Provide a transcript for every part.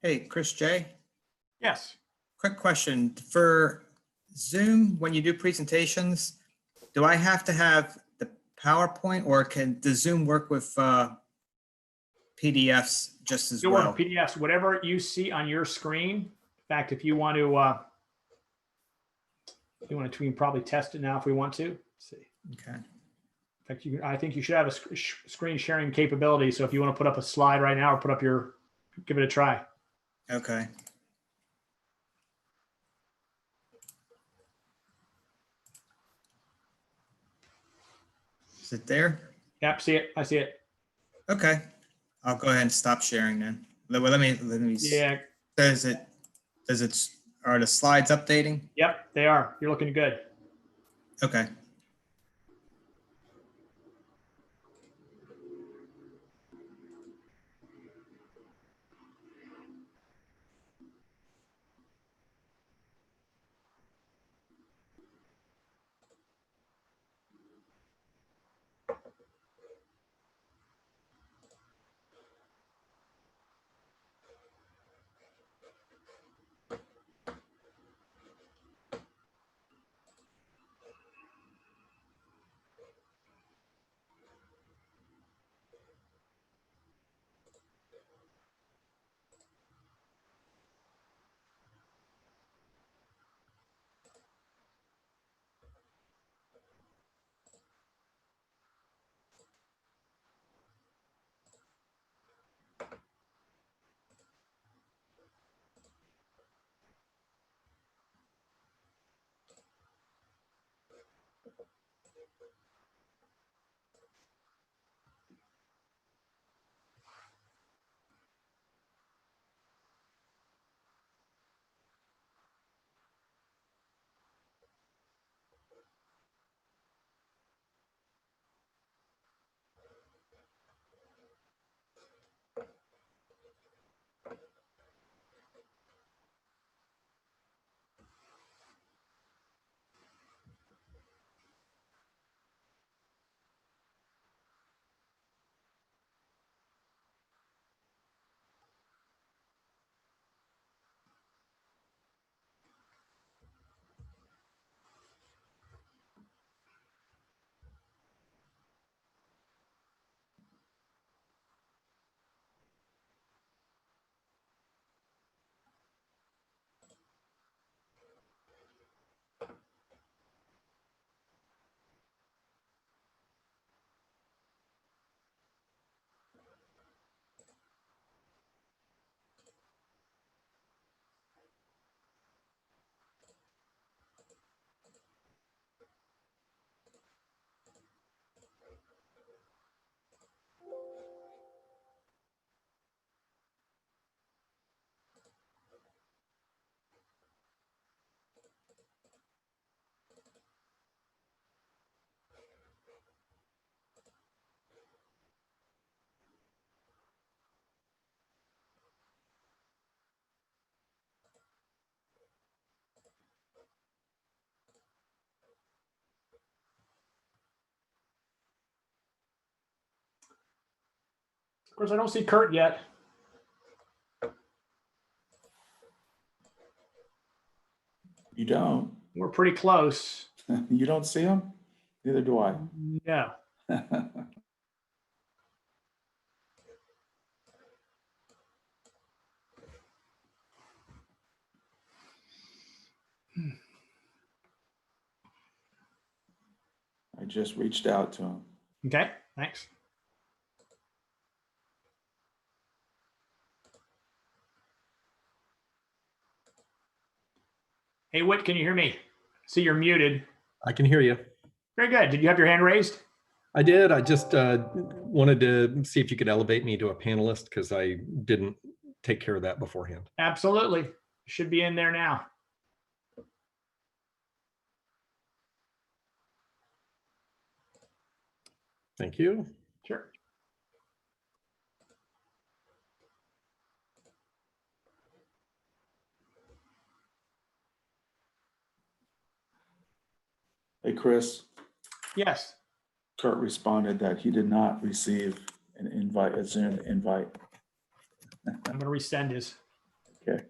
Hey, Chris J. Yes. Quick question. For Zoom, when you do presentations, do I have to have the PowerPoint or does Zoom work with PDFs just as You'll well? work with PDFs, whatever you see on your screen. In fact, if you want to, we can probably test it now if we want to. Let's see. Okay. In fact, I think you should have a screen sharing capability. So if you want to put up a slide right now or put up give it a try. Okay. Is it there? Yep, see it. I see it. Okay. I'll go ahead and stop sharing then. Let me. Yeah. Are the slides updating? Yep, they are. You're looking good. Okay. Of course, I don't see Kurt yet. You don't? We're pretty close. You don't see him? Neither do I. No. I just reached out to him. Okay, thanks. Hey, Whit, can you hear me? See, you're muted. I can hear you. Very good. Did you have your hand raised? I did. I just wanted to see if you could elevate me to a panelist because I didn't take care of that beforehand. Absolutely. Should be in there now. Thank you. Sure. Hey, Chris. Yes. Kurt responded that he did not receive an invite, a Zoom invite. I'm going to resend his. Okay.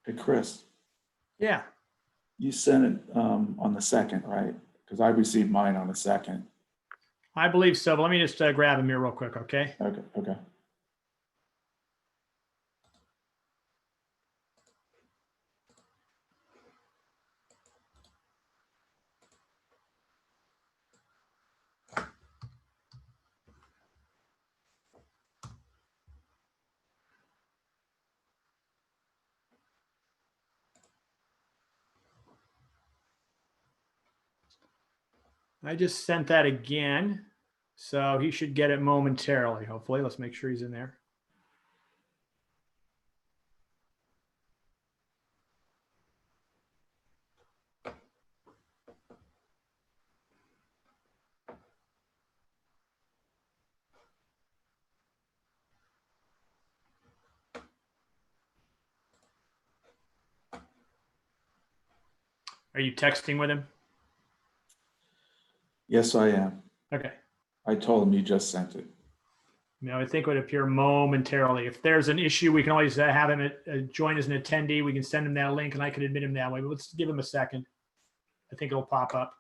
Hey, Chris, Yeah, you sent it on the 2nd, right? Because I received mine on the 2nd. I believe so. But let me just grab him here real quick, okay? Okay, okay. I just sent that again. So he should get it momentarily, hopefully. Let's make sure he's in there. Are you texting with him? Yes, I am. Okay. I told him you just sent it. No, I think it would appear momentarily. If there's an issue, we can always have him join as an attendee. We can send him that link and I can admit him that way. But let's give him a second. I think it'll pop up.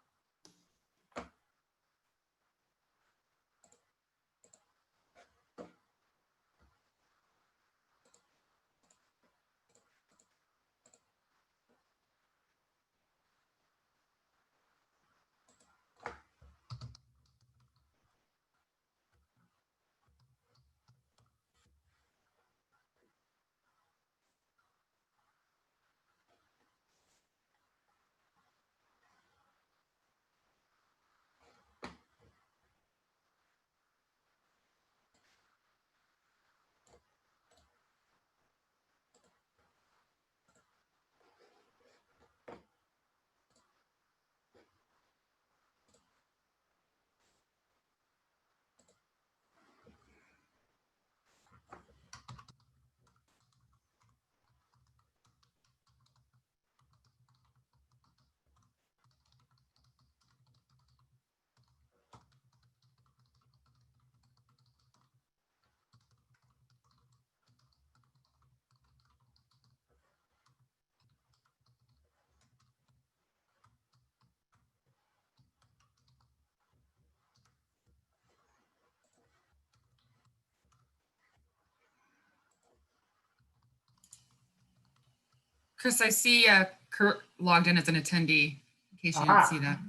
Chris, I see Kurt logged in as an attendee, in case you didn't Aha. see that.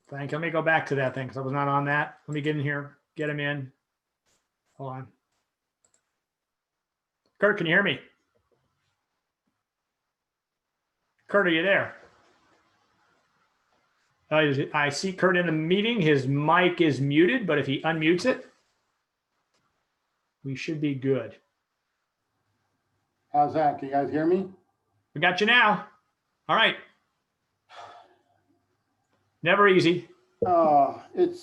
Thank you. Let me go back to that thing because I was not on that. Let me get in here, get him in. Hold on. Kurt, can you hear me? Kurt, are you there? I see Kurt in the meeting. His mic is muted, but if he unmutes it, we should be good. How's that? Can you guys hear me? We got you now. All right. Never easy. It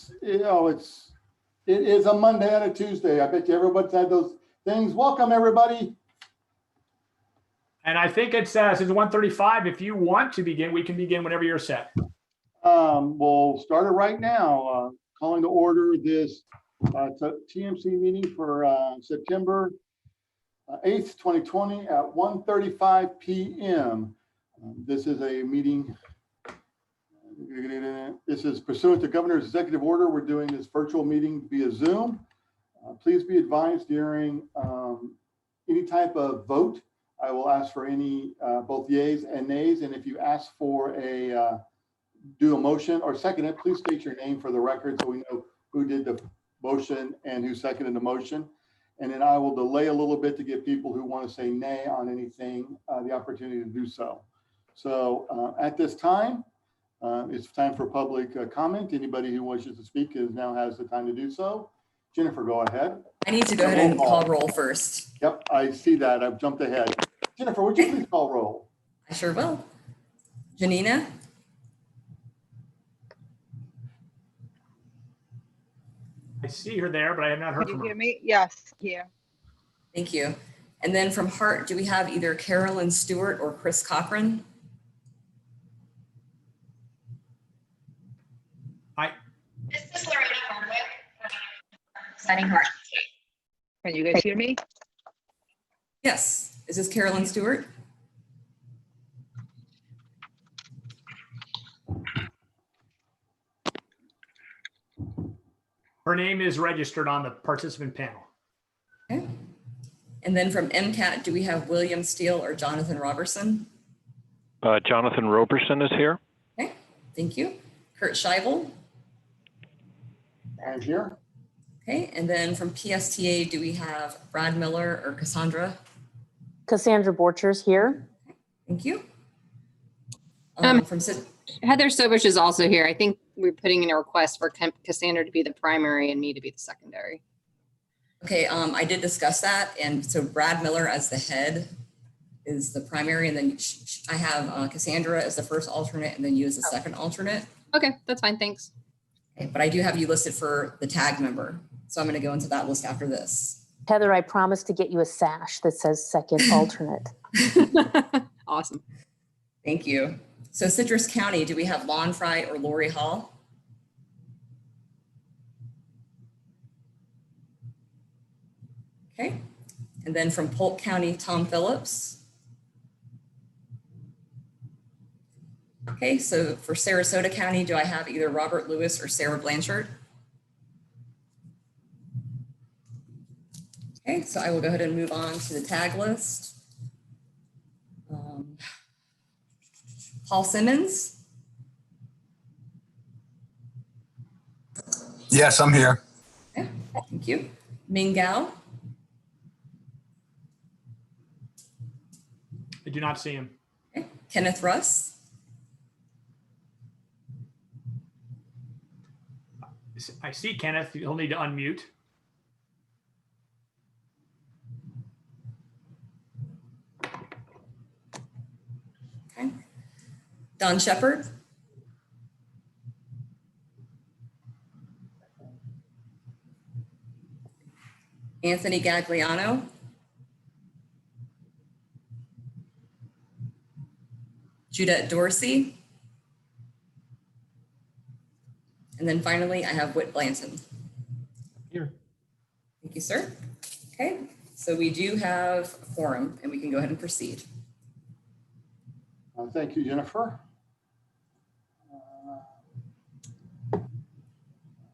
is a Monday and a Tuesday. I bet you everybody's had those things. Welcome, everybody. And I think it's since 1:35. If you want to begin, we can begin whenever you're set. We'll start it right now. Calling to order this TMC meeting for September 8th, 2020 at 1:35 p.m. This is a meeting. This This is pursuant to Governor's executive order. We're doing this virtual meeting via Zoom. Please be advised during any type of vote, I will ask for any both yays and nays. And if you ask for do a motion or second it, please state your name for the record so we know who did the motion and who seconded the motion. And then I will delay a little bit to give people who want to say nay on anything the opportunity to do so. So at this time, it's time for public comment. Anybody who wishes to speak now has the time to do so. Jennifer, go ahead. I need to go ahead and call roll first. Yep, I see that. I've jumped ahead. Jennifer, would you please call roll? I sure will. Janina? I see her there, but I have not heard Can from you her. hear me? Yes, here. Thank you. And then from Hart, do we have either Carolyn Stewart or Chris Cochran? This is Loretta Hardwick, setting Hart. Can you guys hear me? Yes. Is this Carolyn Stewart? Her name is registered on the participant panel. Okay. And then from MCAT, do we have William Steele or Jonathan Roberson? Jonathan Roberson is here. Okay, thank you. Kurt Scheibel? I'm here. Okay, and then from PSTA, do we have Brad Miller or Cassandra? Cassandra Borchers here. Thank you. From Heather Sobush is also here. I think we're putting in a request for Cassandra to be the primary and me to be the secondary. Okay, I did discuss that. And so Brad Miller as the head is the primary. And then I have Cassandra as the first alternate and then you as the second alternate. Okay, that's fine. Thanks. Okay, but I do have you listed for the tag member. So I'm going to go into that list after this. Heather, I promised to get you a sash that says second alternate. Awesome. Thank you. So Citrus County, do we have Lon Fry or Lori Hall? Okay. And then from Polk County, Tom Phillips. Okay, so for Sarasota County, do I have either Robert Lewis or Sarah Blanchard? Okay, so I will go ahead and move on to the tag list. Paul Simmons? Yes, I'm here. Okay, thank you. Ming Gao? I do not see him. Okay. Kenneth Russ? I see Kenneth. He'll need to unmute. Okay. Don Shepard? Anthony Gagliano? Judette Dorsey? And then finally, I have Whit Blanton. Here. Thank you, sir. Okay, so we do have a quorum and we can go ahead and proceed. Thank you, Jennifer.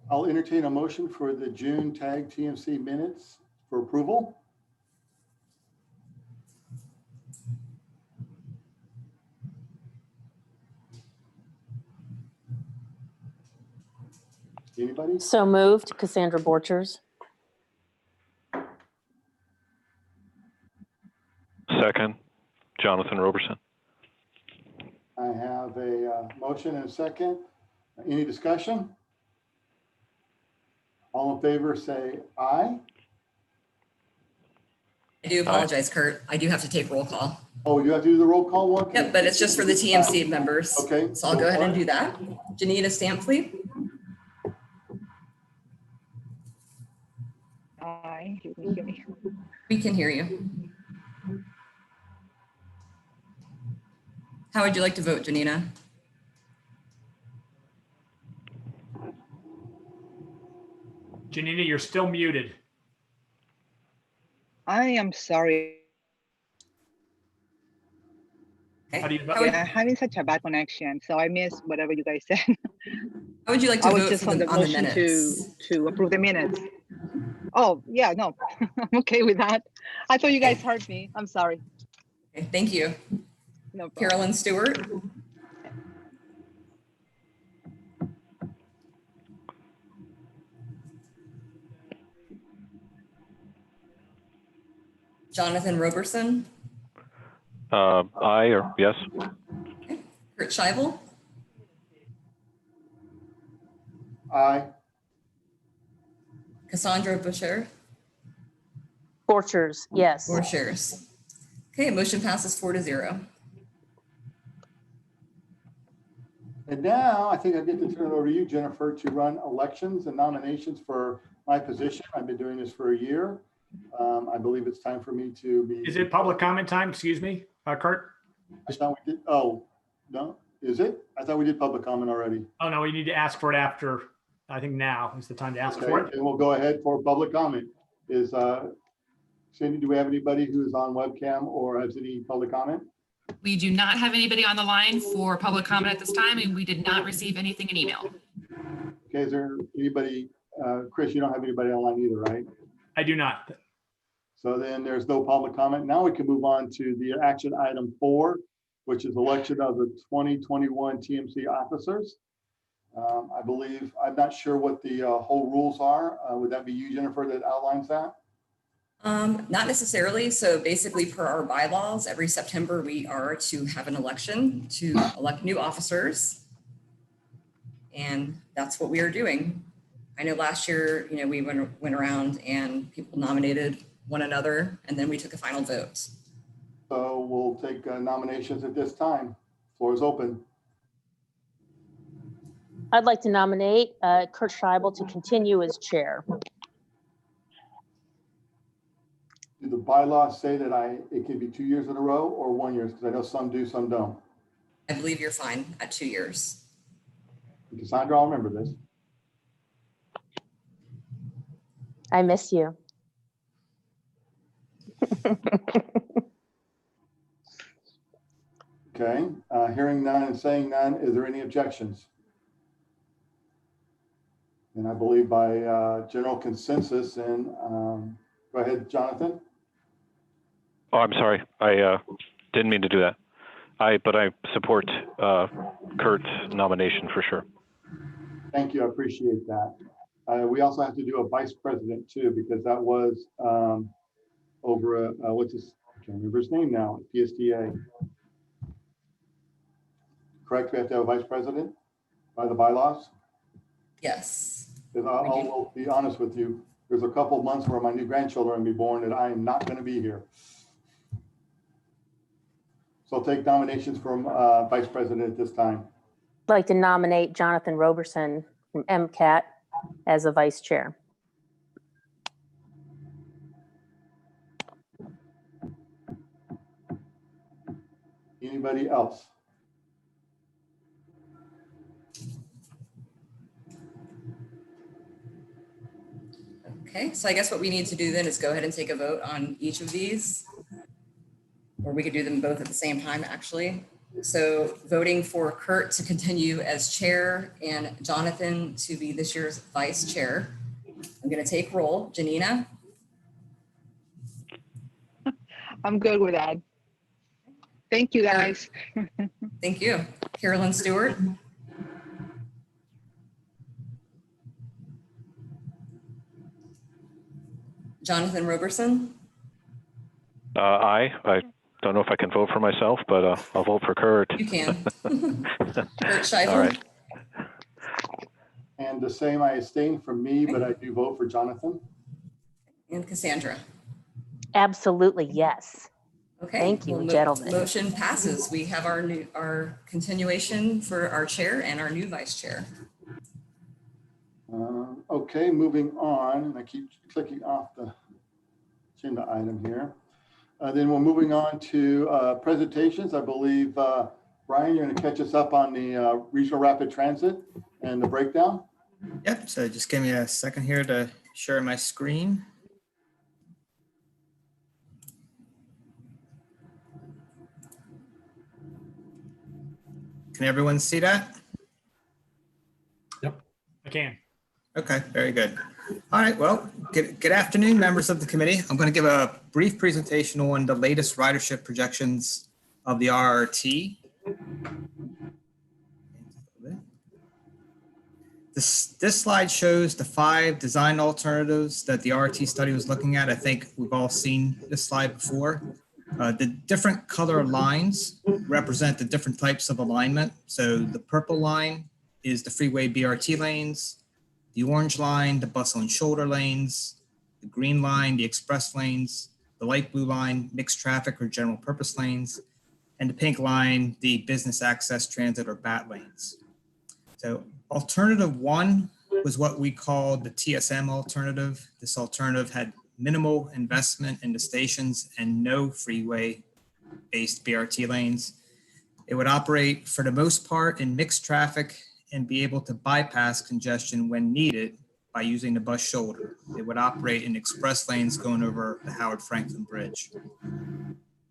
I'll entertain a motion for the June tag TMC minutes for approval. Anybody? So moved, Cassandra Borchers. Second, Jonathan Roberson. I have a motion and a second. Any discussion? All in favor, say aye. I do apologize, Kurt. I do have to take roll call. Oh, you have to do the roll call one? Yep, but it's just for the TMC members. Okay. So I'll go ahead and do that. Janita Stampley? Hi, you can hear me. We can hear you. How would you like to vote, Janina? Janina, you're still muted. I am sorry. Okay. How do you vote? How would- I'm having such a bad connection, so I missed whatever you guys said. How would you like to I was vote just for on the on the motion minutes? to approve the minutes. Oh, yeah, no, I'm okay with that. I thought you guys heard me. I'm sorry. Okay, thank you. No problem. Carolyn Stewart, Jonathan Roberson, Aye or yes? Kurt Scheibel, Aye. Cassandra Boucher, Borchers, yes. or shares. Okay, motion passes 4-0. And now I think I get to turn it over to you, Jennifer, to run elections and nominations for my position. I've been doing this for a year. I believe it's time for me to be. Is it public comment time? Excuse me, Kurt? I thought we did, oh, no, is it? I thought we did public comment already. Oh, no, we need to ask for it after. I think now is the time to ask for Okay, it. and we'll go ahead for public comment. Is, Cindy, do we have anybody who's on webcam or has any public comment? We do not have anybody on the line for public comment at this time, and we did not receive anything in email. Okay, is there anybody, Chris, you don't have anybody online either, right? I do not. So then there's no public comment. Now we can move on to the action item 4, which is election of the 2021 TMC officers. I believe, I'm not sure what the whole rules are. Would that be you, Jennifer, that outlines that? Not necessarily. So basically, per our bylaws, every September we are to have an election to elect new officers. And that's what we are doing. I know last year, we went around and people nominated one another, and then we took a final vote. So we'll take nominations at this time. Floor is open. I'd like to nominate Kurt Scheibel to continue as chair. Do the bylaws say that it can be 2 years in a row or 1 year? Because I know some do, some don't. I believe you're fine at 2 years. Cassandra, I'll remember this. I miss you. Okay, hearing none and saying none, is there any objections? And I believe by general consensus, and go ahead, Jonathan. Oh, I'm sorry. I didn't mean to do that. But I support Kurt's nomination for sure. Thank you, I appreciate that. We also have to do a vice president too, because that was over, what's his, I can't remember his name now, PSTA. Correct, we have to have a vice president by the bylaws? Yes. Because I'll be honest with you, there's a couple of months where my new grandchildren will be born and I am not going to be here. So I'll take nominations from vice president at this time. I'd like to nominate Jonathan Roberson from MCAT as a vice chair. Anybody else? Okay, so I guess what we need to do then is go ahead and take a vote on each of these. Or we could do them both at the same time, actually. So voting for Kurt to continue as chair and Jonathan to be this year's vice chair. I'm going to take roll. Janina? I'm good with that. Thank you, guys. Thank you. Carolyn Stewart? Jonathan Roberson? Aye. I don't know if I can vote for myself, but I'll vote for Kurt. You can. Kurt Scheibel? All right. And the same, I abstain from me, but I do vote for Jonathan. And Cassandra? Absolutely, yes. Okay. Thank you, well, gentlemen. Motion passes. We have our continuation for our chair and our new vice chair. Okay, moving on, and I keep clicking off the agenda item here. Then we're moving on to presentations. I believe, Brian, you're going to catch us up on the regional rapid transit and the breakdown. Yep, so just give me a second here to share my screen. Can everyone see that? Yep. I can. Okay, very good. All right, well, good afternoon, members of the committee. I'm going to give a brief presentation on the latest ridership projections of the RRT. This slide shows the 5 design alternatives that the RRT study was looking at. I think we've all seen this slide before. The different color lines represent the different types of alignment. So the purple line is the freeway BRT lanes, the orange line, the bus on shoulder lanes, the green line, the express lanes, the light blue line, mixed traffic or general purpose lanes, and the pink line, the business access transit or BAT lanes. So alternative 1 was what we called the TSM alternative. This alternative had minimal investment in the stations and no freeway-based BRT lanes. It would operate for the most part in mixed traffic and be able to bypass congestion when needed by using the bus shoulder. It would operate in express lanes going over the Howard Franklin Bridge.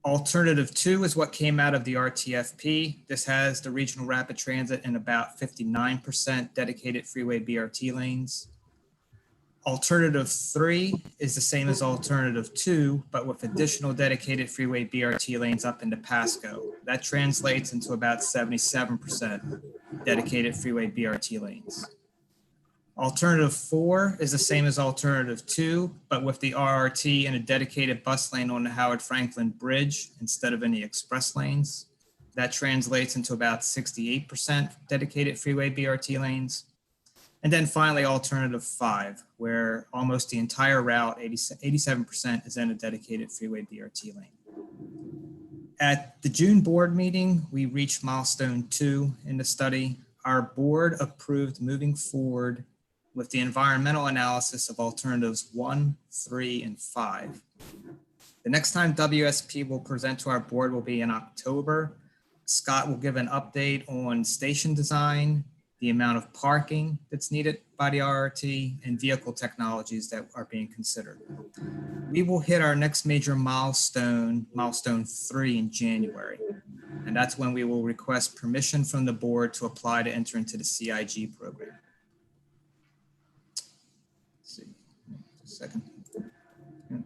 Alternative 2 is what came out of the RTFP. This has the regional rapid transit and about 59% dedicated freeway BRT lanes. Alternative 3 is the same as alternative 2, but with additional dedicated freeway BRT lanes up into Pasco. That translates into about 77% dedicated freeway BRT lanes. Alternative 4 is the same as alternative 2, but with the RRT and a dedicated bus lane on the Howard Franklin Bridge instead of any express lanes. That translates into about 68% dedicated freeway BRT lanes. And then finally, alternative 5, where almost the entire route, 87% is in a dedicated freeway BRT lane. At the June board meeting, we reached milestone 2 in the study. Our board approved moving forward with the environmental analysis of alternatives 1, 3, and 5. The next time WSP will present to our board will be in October. Scott will give an update on station design, the amount of parking that's needed by the RRT, and vehicle technologies that are being considered. We will hit our next major milestone, milestone 3 in January. And that's when we will request permission from the board to apply to enter into the CIG program. Second. Okay.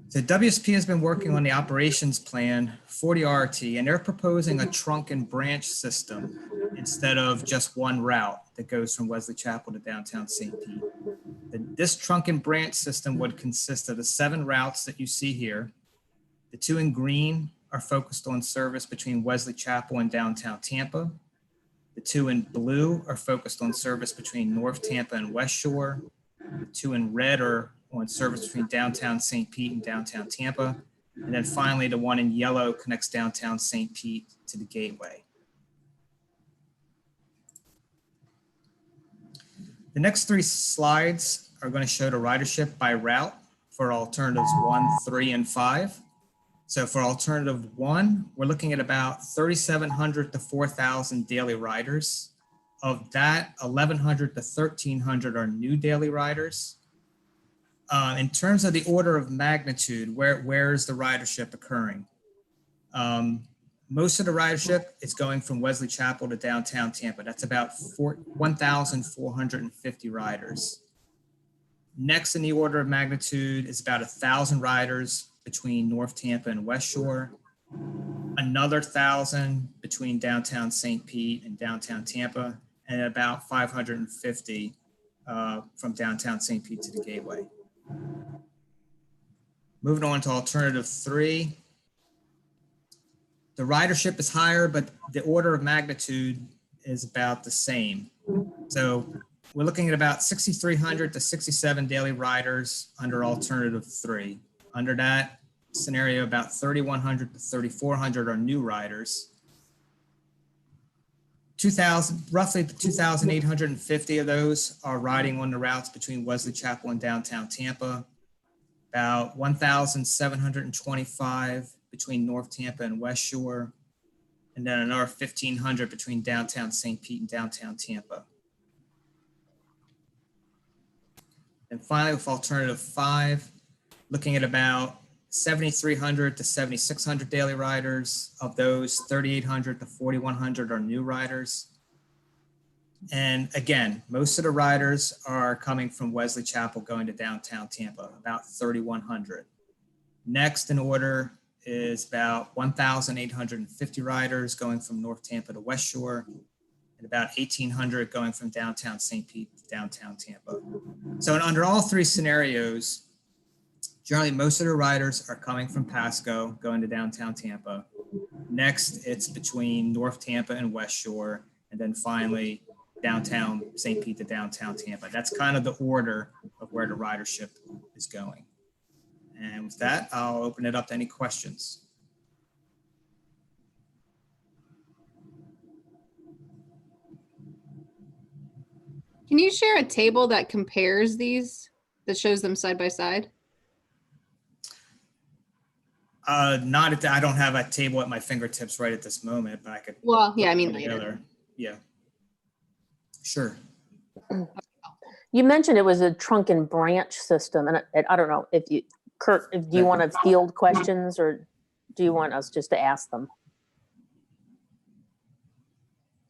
So WSP has been working on the operations plan for the RRT, and they're proposing a trunk and branch system instead of just one route that goes from Wesley Chapel to downtown St. Pete. This trunk and branch system would consist of the 7 routes that you see here. The 2 in green are focused on service between Wesley Chapel and downtown Tampa. The 2 in blue are focused on service between North Tampa and West Shore. The 2 in red are on service between downtown St. Pete and downtown Tampa. And then finally, the 1 in yellow connects downtown St. Pete to the Gateway. The next 3 slides are going to show the ridership by route for alternatives 1, 3, and 5. So for alternative 1, we're looking at about 3,700 to 4,000 daily riders. Of that, 1,100 to 1,300 are new daily riders. In terms of the order of magnitude, where is the ridership occurring? Most of the ridership is going from Wesley Chapel to downtown Tampa. That's about 1,450 riders. Next in the order of magnitude is about 1,000 riders between North Tampa and West Shore. Another 1,000 between downtown St. Pete and downtown Tampa, and about 550 from downtown St. Pete to the Gateway. Moving on to alternative 3. The ridership is higher, but the order of magnitude is about the same. So we're looking at about 6,300 to 67 daily riders under alternative 3. Under that scenario, about 3,100 to 3,400 are new riders. Roughly 2,850 of those are riding on the routes between Wesley Chapel and downtown Tampa. About 1,725 between North Tampa and West Shore, and then another 1,500 between downtown St. Pete and downtown Tampa. And finally, with alternative 5, looking at about 7,300 to 7,600 daily riders. Of those, 3,800 to 4,100 are new riders. And again, most of the riders are coming from Wesley Chapel going to downtown Tampa, about 3,100. Next in order is about 1,850 riders going from North Tampa to West Shore, and about 1,800 going from downtown St. Pete to downtown Tampa. So under all three scenarios, generally most of the riders are coming from Pasco going to downtown Tampa. Next, it's between North Tampa and West Shore, and then finally downtown St. Pete to downtown Tampa. That's kind of the order of where the ridership is going. And with that, I'll open it up to any questions. Can you share a table that compares these, that shows them side by side? Not at the, I don't have a table at my fingertips right at this moment, but I could. Well, yeah, I mean put it later. together. Yeah. Sure. You mentioned it was a trunk and branch system, and I don't know if you, Kurt, do you want to field questions or do you want us just to ask them?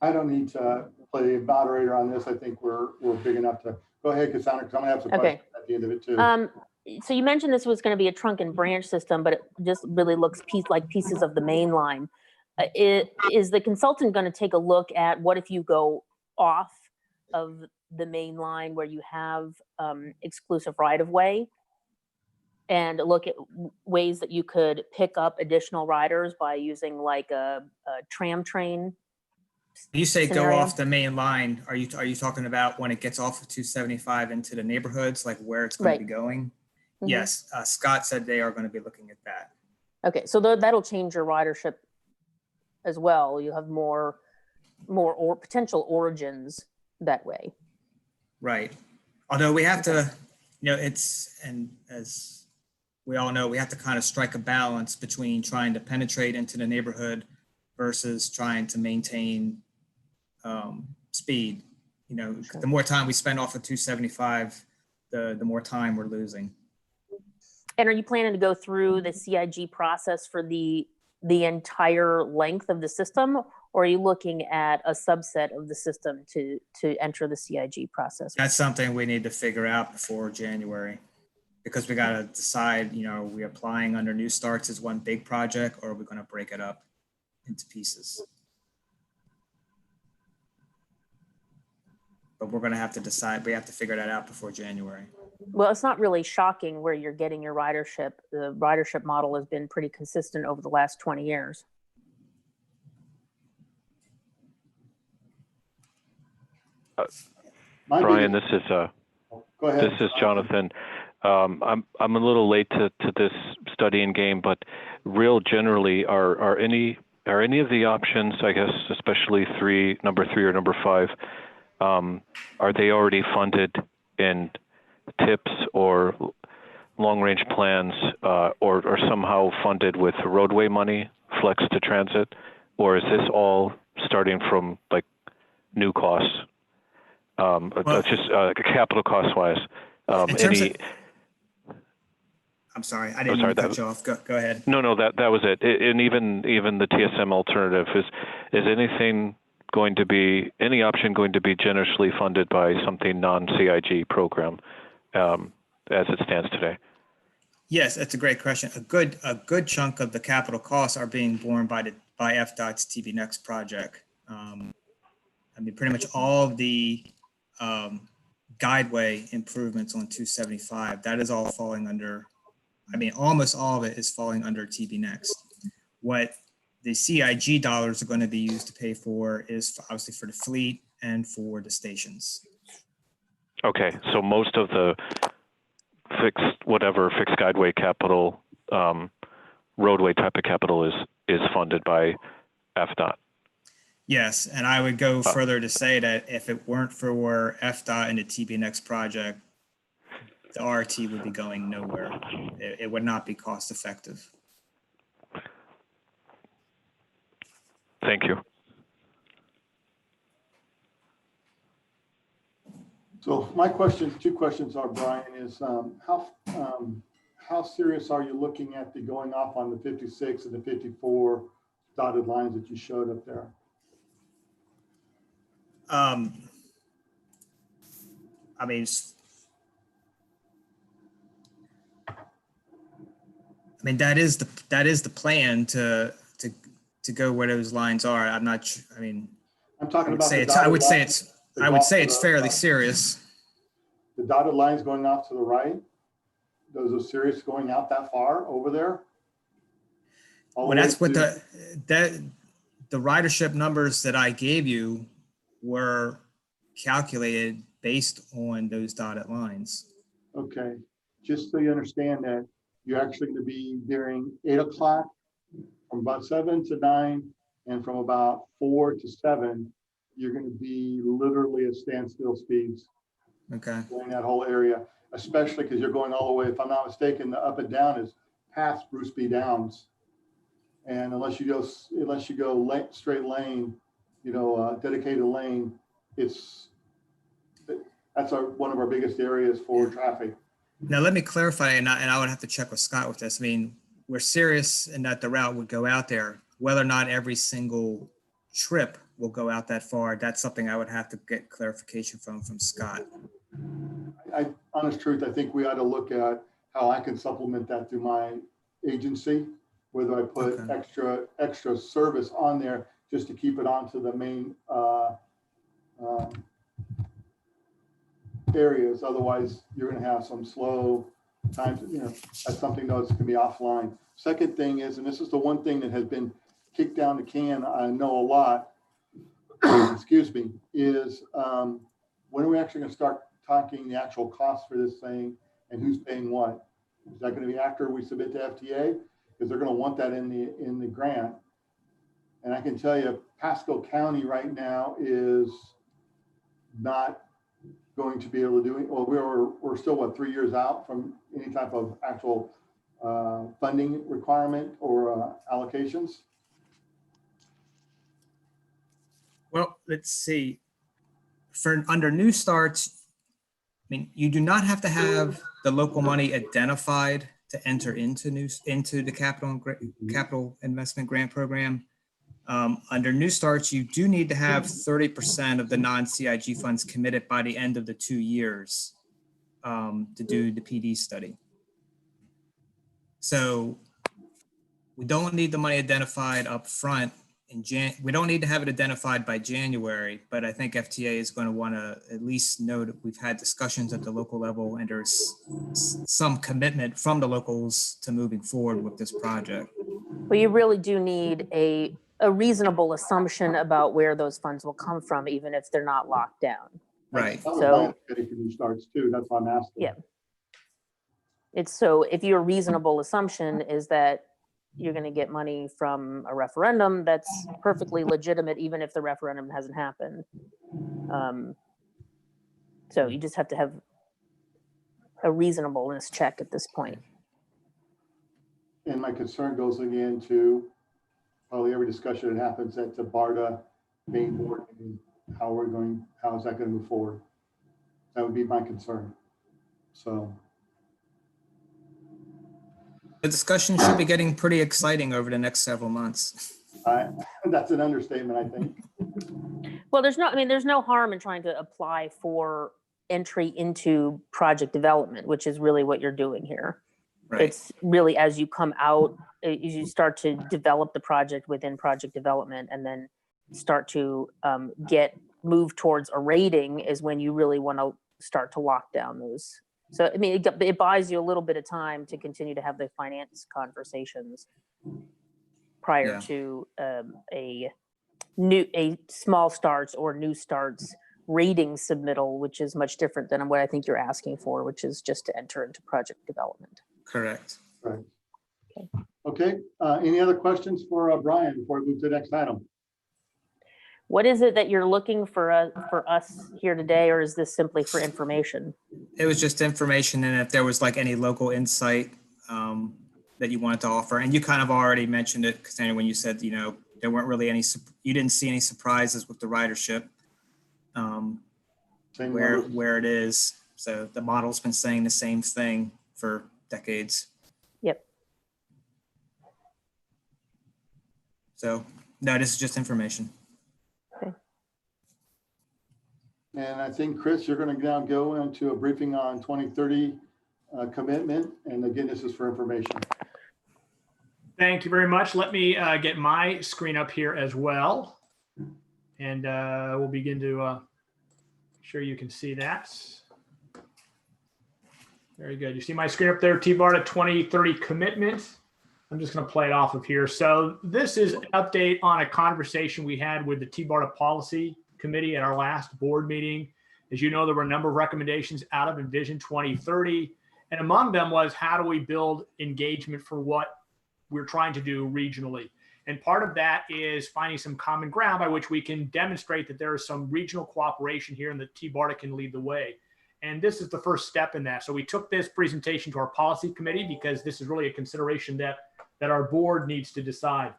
I don't need to play moderator on this. I think we're big enough to go ahead, Cassandra, because I'm gonna have some questions at the end of it too. So you mentioned this was going to be a trunk and branch system, but it just really looks like pieces of the main line. Is the consultant going to take a look at what if you go off of the main line where you have exclusive right-of-way and look at ways that you could pick up additional riders by using like a tram train? You say scenario? go off the main line. Are you talking about when it gets off of 275 into the neighborhoods, like where it's going to be going? Mhm. Yes, Scott said they are going to be looking at that. Okay, so that'll change your ridership as well. You have more or potential origins that way. Right. Although we have to, and as we all know, we have to kind of strike a balance between trying to penetrate into the neighborhood versus trying to maintain speed. Sure. The more time we spend off of 275, the more time we're losing. And are you planning to go through the CIG process for the entire length of the system, or are you looking at a subset of the system to enter the CIG process? That's something we need to figure out before January, because we got to decide, are we applying under New Starts as one big project, or are we going to break it up into pieces? But we're going to have to decide. We have to figure that out before January. Well, it's not really shocking where you're getting your ridership. The ridership model has been pretty consistent over the last 20 years. Brian, this is Go ahead. this is Jonathan. I'm a little late to this studying game, but real generally, are any of the options, I guess, especially number three or number 5, are they already funded in TIPS or long-range plans, or somehow funded with roadway money, flex to transit, or is this all starting from like new costs? Just capital cost-wise. I'm sorry, I didn't mean to cut you off. Go ahead. No, that was it. And even the TSM alternative is any option going to be generously funded by something non-CIG program as it stands today? Yes, that's a great question. A good chunk of the capital costs are being borne by FDOT's TB Next project. Pretty much all of the guideway improvements on 275, that is all falling under, almost all of it is falling under TB Next. What the CIG dollars are going to be used to pay for is obviously for the fleet and for the stations. Okay, so most of the fixed guideway capital, roadway type of capital is funded by FDOT. Yes, and I would go further to say that if it weren't for FDOT and the TB Next project, the RT would be going nowhere. It would not be cost effective. Thank you. So my two questions are, Brian, is how serious are you looking at the going off on the 56 and the 54 dotted lines that you showed up there? I mean, that is the plan to go where those lines are. I'm not, I mean, I'm talking about the I dotted would say lines it's, that I go would off say to it's the fairly right. serious. The dotted lines going off to the right, those are serious going out that far over there? All Well, the way that's what to- the ridership numbers that I gave you were calculated based on those dotted lines. Okay, just so you understand that you're actually going to be during 8 o'clock from about 7 to 9, and from about 4 to 7, you're going to be literally at standstill speeds Okay. going that whole area, especially because you're going all the way, if I'm not mistaken, the up and down is past Bruce B. Downs. And unless you go straight lane, dedicated lane, that's one of our biggest areas for traffic. Now, let me clarify, and I would have to check with Scott with this. I mean, we're serious in that the route would go out there. Whether or not every single trip will go out that far, that's something I would have to get clarification from Scott. Honest truth, I think we ought to look at how I can supplement that through my agency, whether I put Okay. extra service on there just to keep it onto the main areas. Otherwise, you're going to have some slow times. That's something that's going to be offline. Second thing is, and this is the one thing that has been kicked down the can, I know a lot, excuse me, is when are we actually going to start talking the actual cost for this thing and who's paying what? Is that going to be after we submit to FTA? Because they're going to want that in the grant. And I can tell you, Pasco County right now is not going to be able to do it. Well, we're still, what, 3 years out from any type of actual funding requirement or allocations? Well, let's see. For under new starts, I mean, you do not have to have the local money identified to enter into the capital investment grant program. Under new starts, you do need to have 30% of the non-CIG funds committed by the end of the 2 years to do the PD study. So we don't need the money identified up front. We don't need to have it identified by January, but I think FTA is going to want to at least know that we've had discussions at the local level and there's some commitment from the locals to moving forward with this project. But you really do need a reasonable assumption about where those funds will come from, even if they're not locked down. Right. That was So- my understanding for new starts too. That's why I'm asking. Yeah. It's so if your reasonable assumption is that you're going to get money from a referendum, that's perfectly legitimate, even if the referendum hasn't happened. So you just have to have a reasonableness check at this point. And my concern goes again to probably every discussion that happens at the BARTA main board, and how is that going to move forward? That would be my concern. So. The discussion should be getting pretty exciting over the next several months. That's an understatement, I think. Well, there's no harm in trying to apply for entry into project development, which is really what you're doing here. Right. It's really as you come out, as you start to develop the project within project development and then start to move towards a rating is when you really want to start to lock down those. So, I mean, it buys you a little bit of time to continue to have the finance conversations prior to a small starts or new starts rating submittal, which is much different than what I think you're asking for, which is just to enter into project development. Correct. Right. Okay. Any other questions for Brian before we move to the next item? What is it that you're looking for us here today, or is this simply for information? It was just information, and if there was like any local insight that you wanted to offer, and you kind of already mentioned it, Cassandra, when you said, there weren't really you didn't see any surprises with the ridership, where it is. So the model's been saying the same thing for decades. Yep. So no, this is just information. Okay. And I think, Chris, you're going to now go into a briefing on 2030 commitment. And again, this is for information. Thank you very much. Let me get my screen up here as well. And we'll begin to sure you can see that. Very good. You see my screen up there, TBARTA 2030 commitment. I'm just going to play it off of here. So this is an update on a conversation we had with the TBARTA policy committee at our last board meeting. As you know, there were a number of recommendations out of Envision 2030. And among them was, how do we build engagement for what we're trying to do regionally? And part of that is finding some common ground by which we can demonstrate that there is some regional cooperation here and that TBARTA can lead the way. And this is the first step in that. So we took this presentation to our policy committee because this is really a consideration that our board needs to decide.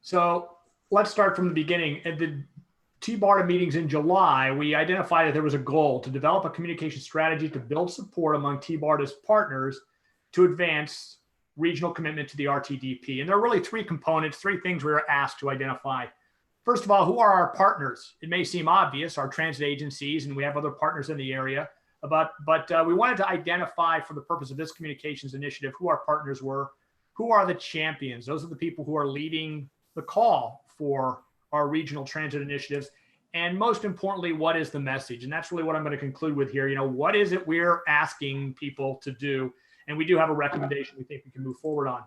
So let's start from the beginning. At the TBARTA meetings in July, we identified that there was a goal to develop a communication strategy to build support among TBARTA's partners to advance regional commitment to the RTDP. And there are really three components, three things we were asked to identify. First of all, who are our partners? It may seem obvious, our transit agencies, and we have other partners in the area, but we wanted to identify, for the purpose of this communications initiative, who our partners were, who are the champions. Those are the people who are leading the call for our regional transit initiatives. And most importantly, what is the message? And that's really what I'm going to conclude with here. You know, what is it we're asking people to do? And we do have a recommendation we think we can move forward on.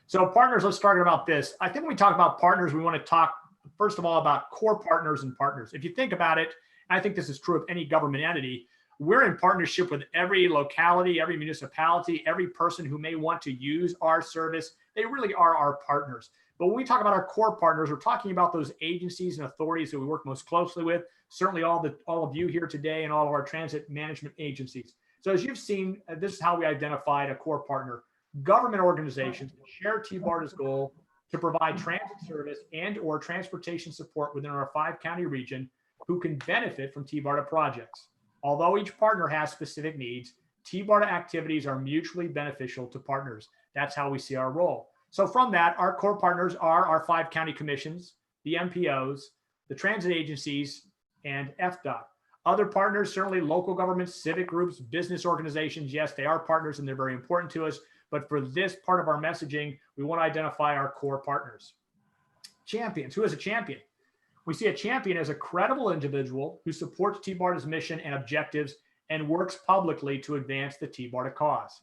So partners, let's start about this. I think when we talk about partners, we want to talk, first of all, about core partners and partners. If you think about it, and I think this is true of any government entity, we're in partnership with every locality, every municipality, every person who may want to use our service. They really are our partners. But when we talk about our core partners, we're talking about those agencies and authorities that we work most closely with, certainly all of you here today and all of our transit management agencies. So as you've seen, this is how we identified a core partner: government organizations that share TBARTA's goal to provide transit service and or transportation support within our 5-county region who can benefit from TBARTA projects. Although each partner has specific needs, TBARTA activities are mutually beneficial to partners. That's how we see our role. So from that, our core partners are our 5-county commissions, the MPOs, the transit agencies, and FDOT. Other partners, certainly local governments, civic groups, business organizations. Yes, they are partners and they're very important to us. But for this part of our messaging, we want to identify our core partners. Champions. Who is a champion? We see a champion as a credible individual who supports TBARTA's mission and objectives and works publicly to advance the TBARTA cause.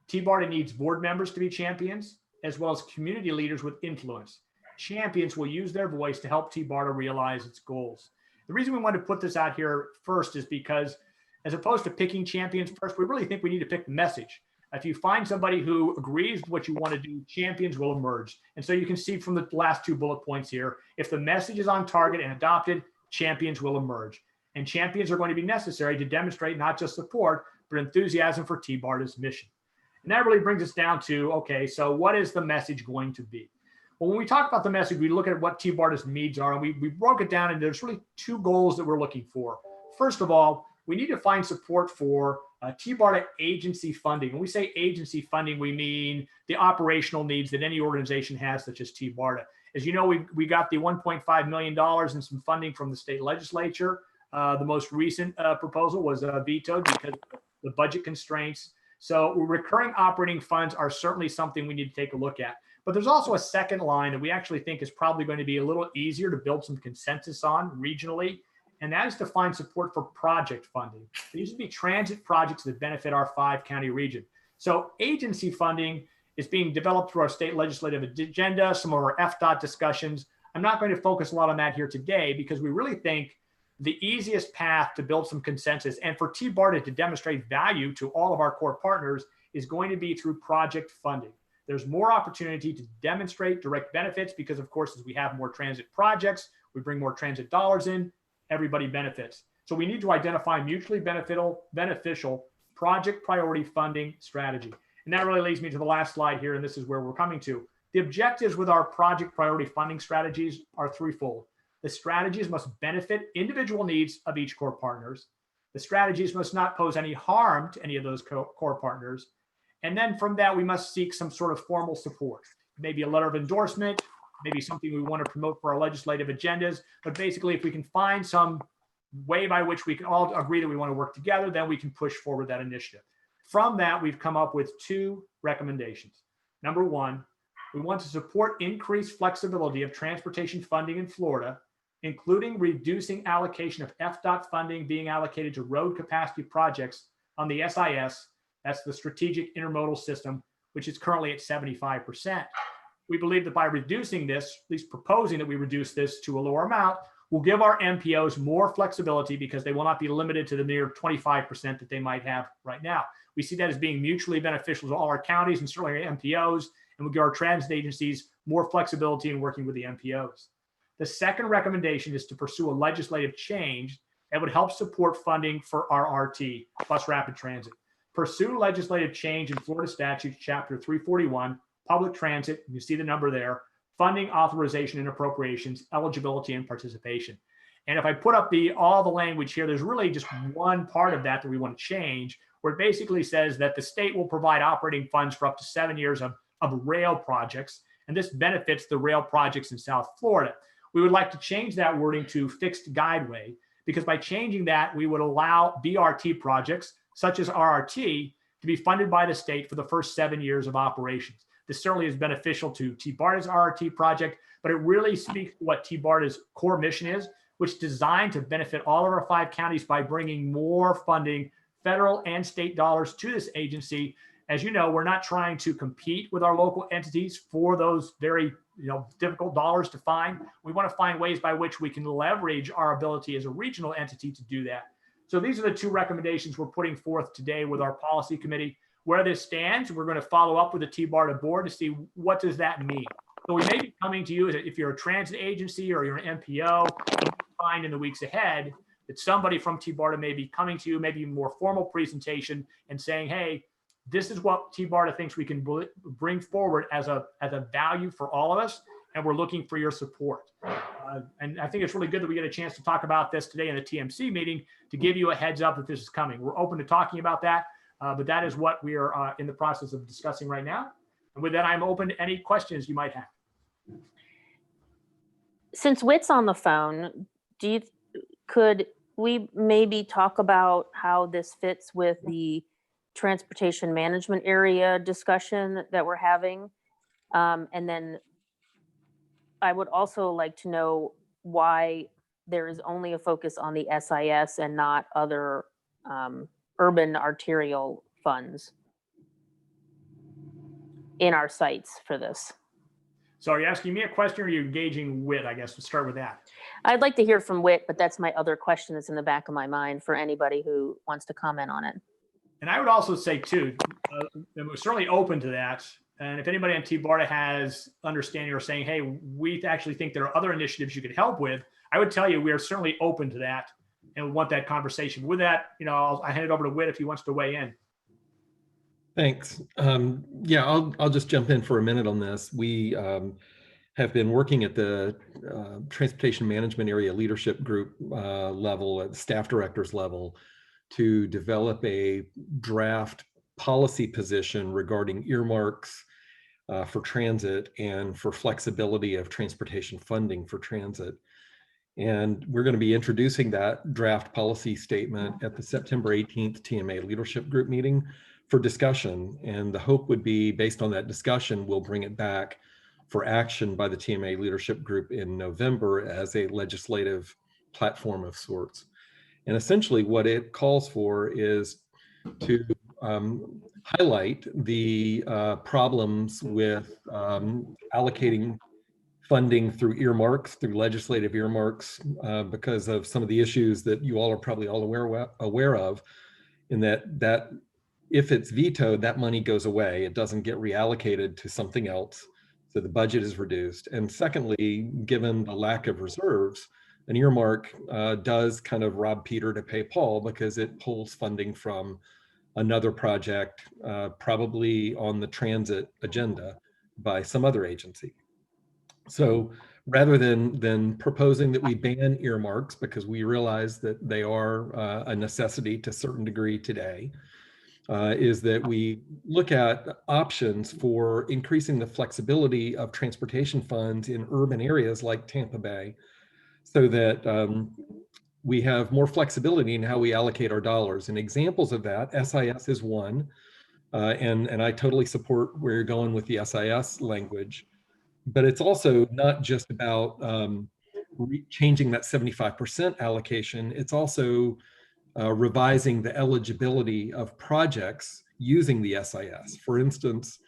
TBARTA needs board members to be champions, as well as community leaders with influence. Champions will use their voice to help TBARTA realize its goals. The reason we want to put this out here first is because, as opposed to picking champions first, we really think we need to pick the message. If you find somebody who agrees with what you want to do, champions will emerge. And so you can see from the last two bullet points here, if the message is on target and adopted, champions will emerge. And champions are going to be necessary to demonstrate not just support, but enthusiasm for TBARTA's mission. And that really brings us down to, okay, so what is the message going to be? Well, when we talk about the message, we look at what TBARTA's needs are, and we broke it down, and there's really two goals that we're looking for. First of all, we need to find support for TBARTA agency funding. When we say agency funding, we mean the operational needs that any organization has, such as TBARTA. As you know, we got the $1.5 million in some funding from the state legislature. The most recent proposal was vetoed because of the budget constraints. So recurring operating funds are certainly something we need to take a look at. But there's also a second line that we actually think is probably going to be a little easier to build some consensus on regionally, and that is to find support for project funding. These would be transit projects that benefit our 5-county region. So agency funding is being developed through our state legislative agenda, some of our FDOT discussions. I'm not going to focus a lot on that here today because we really think the easiest path to build some consensus and for TBARTA to demonstrate value to all of our core partners is going to be through project funding. There's more opportunity to demonstrate direct benefits because, of course, as we have more transit projects, we bring more transit dollars in, everybody benefits. So we need to identify mutually beneficial project priority funding strategy. And that really leads me to the last slide here, and this is where we're coming to. The objectives with our project priority funding strategies are threefold. The strategies must benefit individual needs of each core partners. The strategies must not pose any harm to any of those core partners. And then from that, we must seek some sort of formal support, maybe a letter of endorsement, maybe something we want to promote for our legislative agendas. But basically, if we can find some way by which we can all agree that we want to work together, then we can push forward that initiative. From that, we've come up with 2 recommendations. Number 1, we want to support increased flexibility of transportation funding in Florida, including reducing allocation of FDOT funding being allocated to road capacity projects on the SIS, that's the Strategic Intermodal System, which is currently at 75%. We believe that by reducing this, at least proposing that we reduce this to a lower amount, will give our MPOs more flexibility because they will not be limited to the mere 25% that they might have right now. We see that as being mutually beneficial to all our counties and certainly our MPOs, and will give our transit agencies more flexibility in working with the MPOs. The second recommendation is to pursue a legislative change that would help support funding for our RT, bus rapid transit. Pursue legislative change in Florida Statutes, Chapter 341, public transit, you see the number there, funding, authorization, and appropriations, eligibility, and participation. And if I put up all the language here, there's really just one part of that we want to change, where it basically says that the state will provide operating funds for up to 7 years of rail projects, and this benefits the rail projects in South Florida. We would like to change that wording to fixed guideway, because by changing that, we would allow BRT projects, such as RRT, to be funded by the state for the first 7 years of operations. This certainly is beneficial to TBARTA's RRT project, but it really speaks to what TBARTA's core mission is, which is designed to benefit all of our 5 counties by bringing more funding, federal and state dollars, to this agency. As you know, we're not trying to compete with our local entities for those very difficult dollars to find. We want to find ways by which we can leverage our ability as a regional entity to do that. So these are the 2 recommendations we're putting forth today with our policy committee. Where this stands, we're going to follow up with the TBARTA board to see what does that mean. So we may be coming to you if you're a transit agency or you're an MPO, you find in the weeks ahead that somebody from TBARTA may be coming to you, maybe a more formal presentation and saying, hey, this is what TBARTA thinks we can bring forward as a value for all of us, and we're looking for your support. And I think it's really good that we get a chance to talk about this today in the TMC meeting to give you a heads up that this is coming. We're open to talking about that, but that is what we are in the process of discussing right now. And with that, I'm open to any questions you might have. Since Whit's on the phone, could we maybe talk about how this fits with the transportation management area discussion that we're having? And then I would also like to know why there is only a focus on the SIS and not other urban arterial funds in our sites for this. So are you asking me a question, or are you engaging Whit? I guess we'll start with that. I'd like to hear from Whit, but that's my other question that's in the back of my mind for anybody who wants to comment on it. And I would also say too, we're certainly open to that. And if anybody on TBARTA has understanding or saying, hey, we actually think there are other initiatives you could help with, I would tell you we are certainly open to that and we want that conversation. With that, I'll hand it over to Whit if he wants to weigh in. Thanks. Yeah, I'll just jump in for a minute on this. We have been working at the Transportation Management Area Leadership Group level, at staff directors level, to develop a draft policy position regarding earmarks for transit and for flexibility of transportation funding for transit. And we're going to be introducing that draft policy statement at the September 18th TMA Leadership Group meeting for discussion. And the hope would be, based on that discussion, we'll bring it back for action by the TMA Leadership Group in November as a legislative platform of sorts. And essentially what it calls for is to highlight the problems with allocating funding through earmarks, through legislative earmarks, because of some of the issues that you all are probably all aware of, in that if it's vetoed, that money goes away. It doesn't get reallocated to something else. So the budget is reduced. And secondly, given the lack of reserves, an earmark does kind of rob Peter to pay Paul, because it pulls funding from another project, probably on the transit agenda by some other agency. So rather than proposing that we ban earmarks, because we realize that they are a necessity to a certain degree today, is that we look at options for increasing the flexibility of transportation funds in urban areas like Tampa Bay, so that we have more flexibility in how we allocate our dollars. And examples of that, SIS is one, and I totally support where you're going with the SIS language. But it's also not just about changing that 75% allocation. It's also revising the eligibility of projects using the SIS. For instance,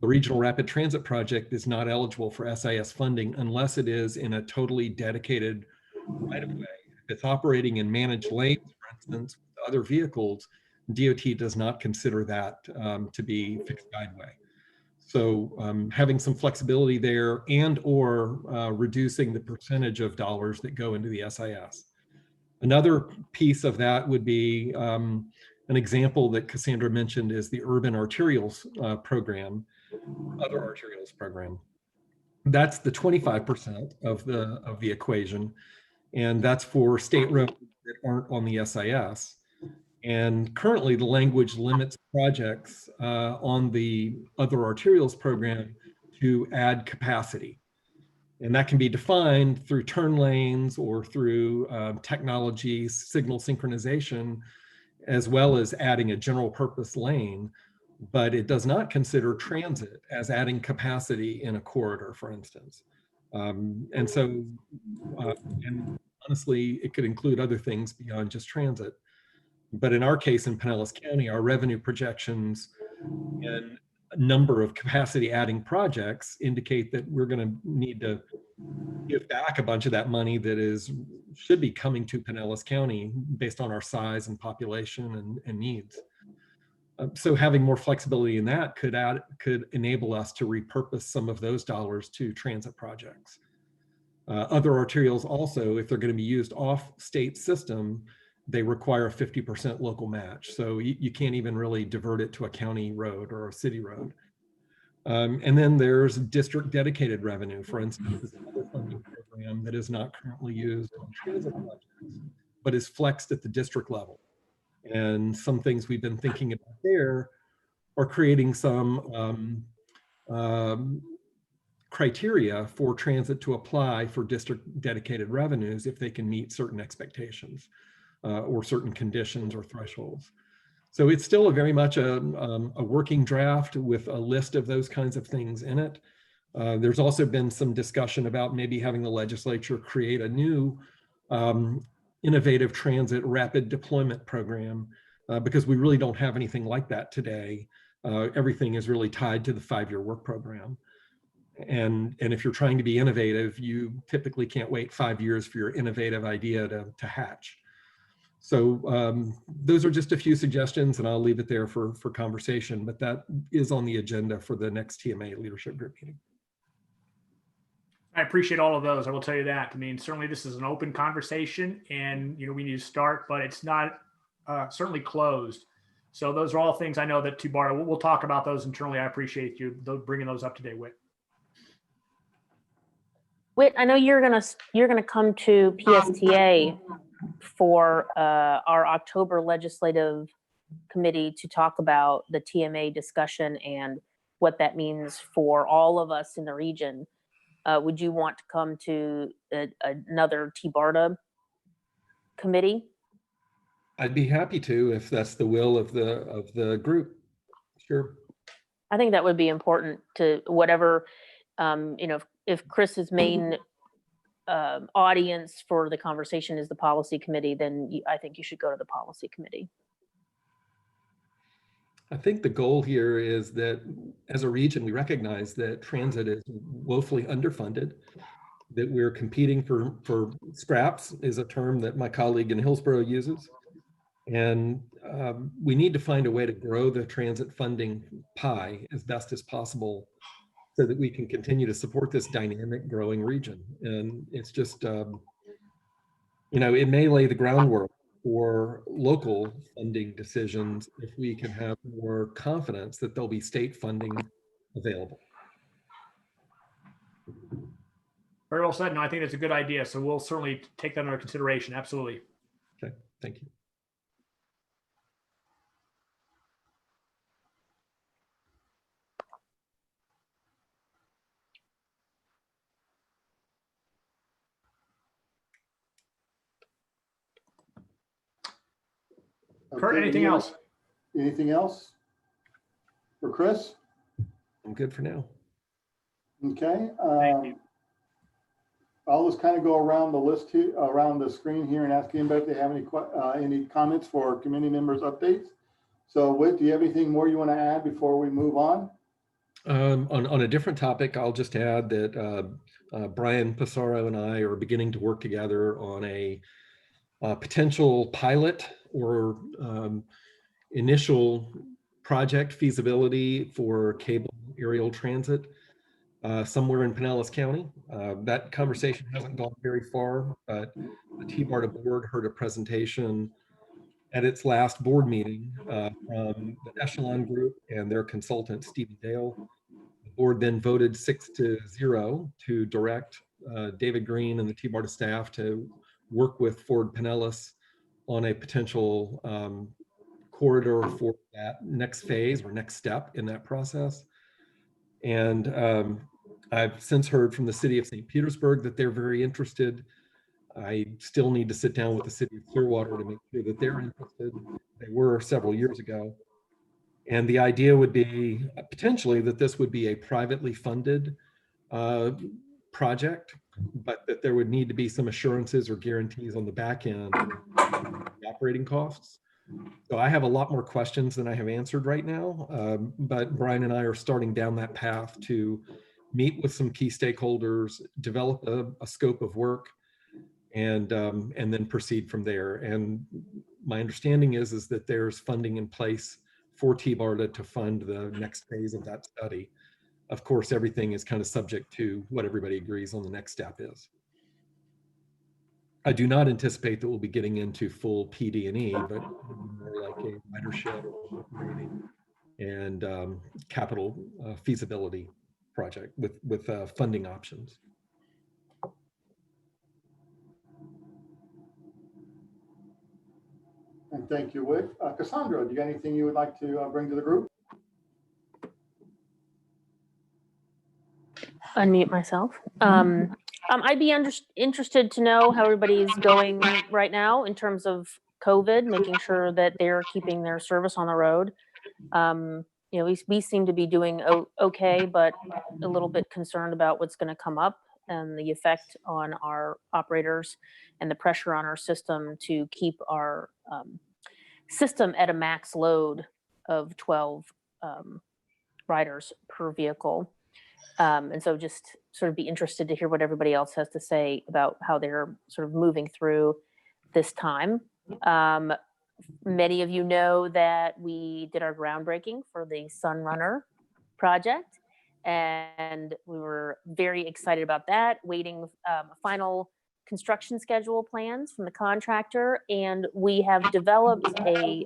the Regional Rapid Transit Project is not eligible for SIS funding unless it is in a totally dedicated right-of-way. If it's operating in managed lanes, for instance, with other vehicles, DOT does not consider that to be fixed guideway. So having some flexibility there and or reducing the percentage of dollars that go into the SIS. Another piece of that would be an example that Cassandra mentioned is the urban arterials program, other arterials program. That's the 25% of the equation, and that's for state roads that aren't on the SIS. And currently, the language limits projects on the other arterials program to add capacity. And that can be defined through turn lanes or through technology, signal synchronization, as well as adding a general purpose lane. But it does not consider transit as adding capacity in a corridor, for instance. And so, and honestly, it could include other things beyond just transit. But in our case, in Pinellas County, our revenue projections and a number of capacity adding projects indicate that we're going to need to give back a bunch of that money that should be coming to Pinellas County based on our size and population and needs. So having more flexibility in that could enable us to repurpose some of those dollars to transit projects. Other arterials also, if they're going to be used off state system, they require a 50% local match. So you can't even really divert it to a county road or a city road. And then there's district dedicated revenue, for instance, is another funding program that is not currently used on transit projects, but is flexed at the district level. And some things we've been thinking about there are creating some criteria for transit to apply for district dedicated revenues if they can meet certain expectations. Or certain conditions or thresholds. So it's still very much a working draft with a list of those kinds of things in it. There's also been some discussion about maybe having the legislature create a new innovative transit rapid deployment program because we really don't have anything like that today. Everything is really tied to the 5-year work program. And if you're trying to be innovative, you typically can't wait 5 years for your innovative idea to hatch. So those are just a few suggestions, and I'll leave it there for conversation, but that is on the agenda for the next TMA leadership group meeting. I appreciate all of those. I will tell you that. I mean, certainly this is an open conversation and, we need to start, but it's not certainly closed. So those are all things I know that TBARTA, we'll talk about those internally. I appreciate you bringing those up today, Whit. Whit, I know you're gonna come to PSTA for our October legislative committee to talk about the TMA discussion and what that means for all of us in the region. Would you want to come to another TBARTA committee? I'd be happy to if that's the will of the group. Sure. I think that would be important to whatever, if Chris's main audience for the conversation is the policy committee, then I think you should go to the policy committee. I think the goal here is that as a region, we recognize that transit is woefully underfunded, that we're competing for scraps is a term that my colleague in Hillsborough uses. And we need to find a way to grow the transit funding pie as best as possible so that we can continue to support this dynamic growing region. And it's just, it may lay the groundwork for local funding decisions if we can have more confidence that there'll be state funding available. Very well said. No, I think that's a good idea. So we'll certainly take that under consideration. Absolutely. Okay, thank you. Kurt, Okay, anything else? Anything else for Chris? I'm good for now. Okay. Thank you. I'll just kind of go around the list here, around the screen here and ask anybody if they have any comments for committee members' updates. So Whit, do you have anything more you want to add before we move on? On a different topic, I'll just add that Brian Passaro and I are beginning to work together on a potential pilot or initial project feasibility for cable aerial transit somewhere in Pinellas County. That conversation hasn't gone very far, but the TBARTA board heard a presentation at its last board meeting from the Echelon Group and their consultant, Stephen Dale. The board then voted 6-0 to direct David Green and the TBARTA staff to work with Ford Pinellas on a potential corridor for that next phase or next step in that process. And I've since heard from the city of St. Petersburg that they're very interested. I still need to sit down with the city of Clearwater to make sure that they're interested. They were several years ago. And the idea would be potentially that this would be a privately funded project, but that there would need to be some assurances or guarantees on the back end of operating costs. So I have a lot more questions than I have answered right now, but Brian and I are starting down that path to meet with some key stakeholders, develop a scope of work, and then proceed from there. And my understanding is that there's funding in place for TBARTA to fund the next phase of that study. Of course, everything is kind of subject to what everybody agrees on the next step is. I do not anticipate that we'll be getting into full PD&E, but more like a ridership and capital feasibility project with funding options. And thank you, Whit. Cassandra, do you got anything you would like to bring to the group? Unmute myself. I'd be interested to know how everybody's going right now in terms of COVID, making sure that they're keeping their service on the road. You know, we seem to be doing okay, but a little bit concerned about what's going to come up and the effect on our operators and the pressure on our system to keep our system at a max load of 12 riders per vehicle. And so just sort of be interested to hear what everybody else has to say about how they're sort of moving through this time. Many of you know that we did our groundbreaking for the Sunrunner project, and we were very excited about that, waiting final construction schedule plans from the contractor. And we have developed a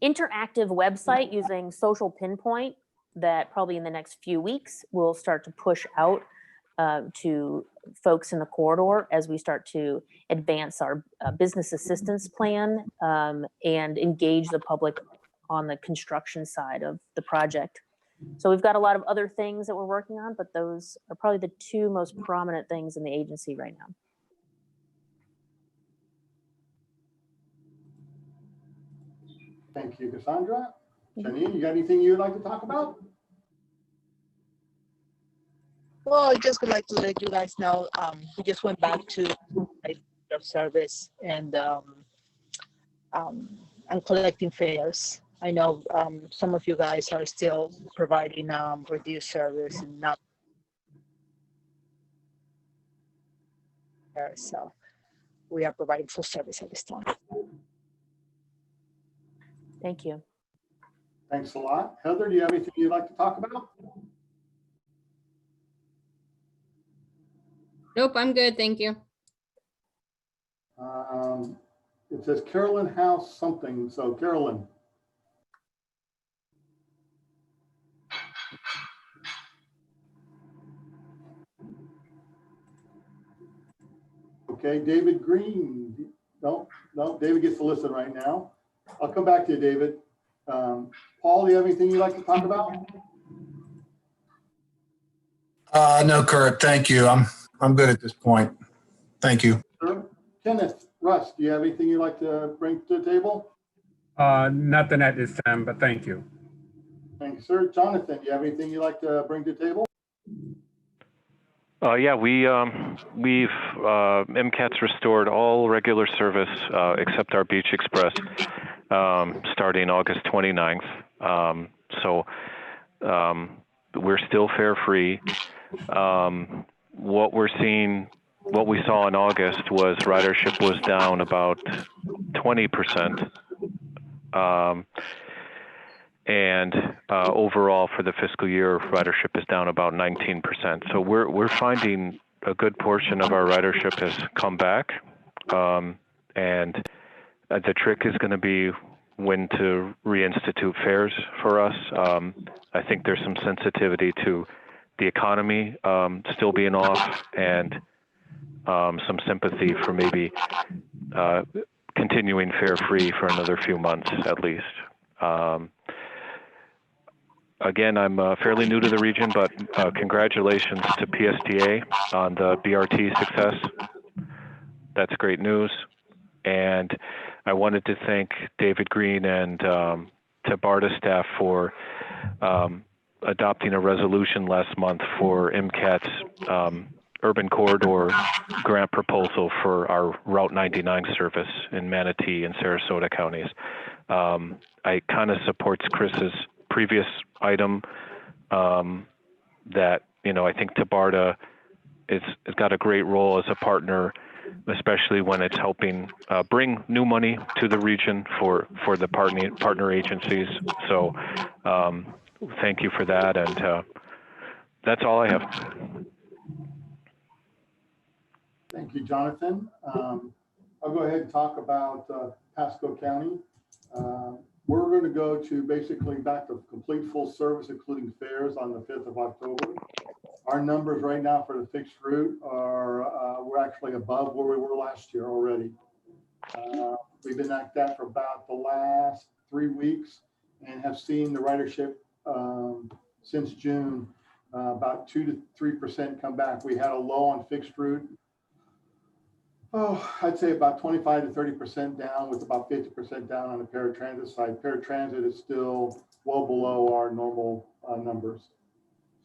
interactive website using Social Pinpoint that probably in the next few weeks we'll start to push out to folks in the corridor as we start to advance our business assistance plan and engage the public on the construction side of the project. So we've got a lot of other things that we're working on, but those are probably the two most prominent things in the agency right now. Thank you, Cassandra. Janine, you got anything you'd like to talk about? Well, I just would like to let you guys know, we just went back to service and collecting fares. I know some of you guys are still providing reduced service and not. So we are providing full service at this time. Thank you. Thanks a lot. Heather, do you have anything you'd like to talk about? Nope, I'm good. Thank you. It says Carolyn House something. So Carolyn. Okay, David Green. No, David gets to listen right now. I'll come back to you, David. Paul, do you have anything you'd like to talk about? No, Kurt, thank you. I'm good at this point. Thank you. Sure. Kenneth Russ, do you have anything you'd like to bring to the table? Nothing at this time, but thank you. Thank you, sir. Jonathan, do you have anything you'd like to bring to the table? Yeah, we've MCAT's restored all regular service except our Beach Express starting August 29th. So we're still fare free. What we saw in August was ridership was down about 20%. And overall for the fiscal year, ridership is down about 19%. So we're finding a good portion of our ridership has come back. And the trick is going to be when to reinstitute fares for us. I think there's some sensitivity to the economy still being off, and some sympathy for maybe continuing fare free for another few months at least. Again, I'm fairly new to the region, but congratulations to PSTA on the BRT success. That's great news. And I wanted to thank David Green and TBARTA staff for adopting a resolution last month for MCAT's urban corridor grant proposal for our Route 99 service in Manatee and Sarasota counties. I kind of supports Chris's previous item that, I think TBARTA has got a great role as a partner, especially when it's helping bring new money to the region for the partner agencies. So thank you for that. And that's all I have. Thank you, Jonathan. I'll go ahead and talk about Pasco County. We're going to go to basically back to complete full service, including fares, on the 5th of October. Our numbers right now for the fixed route are, we're actually above where we were last year already. We've been at that for about the last 3 weeks and have seen the ridership since June, about 2 to 3% come back. We had a low on fixed route. I'd say about 25 to 30% down, with about 50% down on the paratransit side. Paratransit is still well below our normal numbers.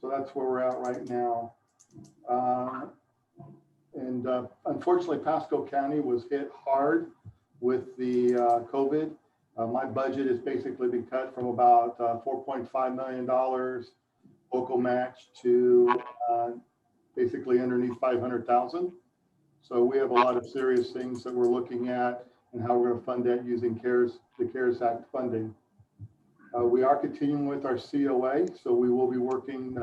So that's where we're at right now. Unfortunately, Pasco County was hit hard with the COVID. My budget has basically been cut from about $4.5 million local match to basically underneath 500,000. So we have a lot of serious things that we're looking at and how we're going to fund that using the CARES Act funding. We are continuing with our COA, so we will be working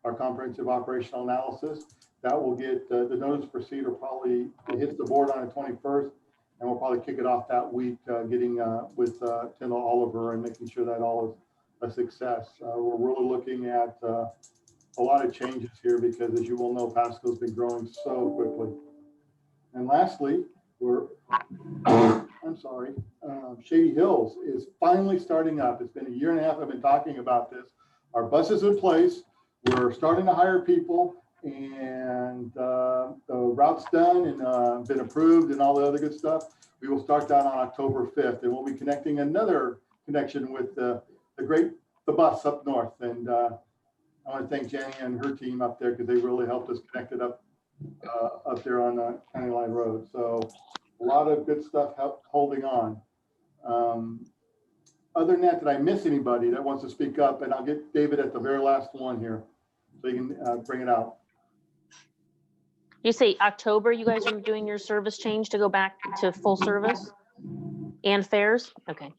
our comprehensive operational analysis. That will get the notice to proceed, or probably it hits the board on the 21st, and we'll probably kick it off that week, getting with Tyndall Oliver and making sure that all is a success. We're really looking at a lot of changes here because, as you will know, Pasco's been growing so quickly. And lastly, Shady Hills is finally starting up. It's been a year and a half I've been talking about this. Our bus is in place. We're starting to hire people, and the route's done and been approved and all the other good stuff. We will start that on October 5th, and we'll be connecting another connection with the bus up north. And I want to thank Jenny and her team up there, because they really helped us connect it up there on County Line Road. So a lot of good stuff holding on. Other than that, did I miss anybody that wants to speak up? And I'll get David at the very last one here, so you can bring it out. You say October, you guys are doing your service change to go back to full service and fares? Okay,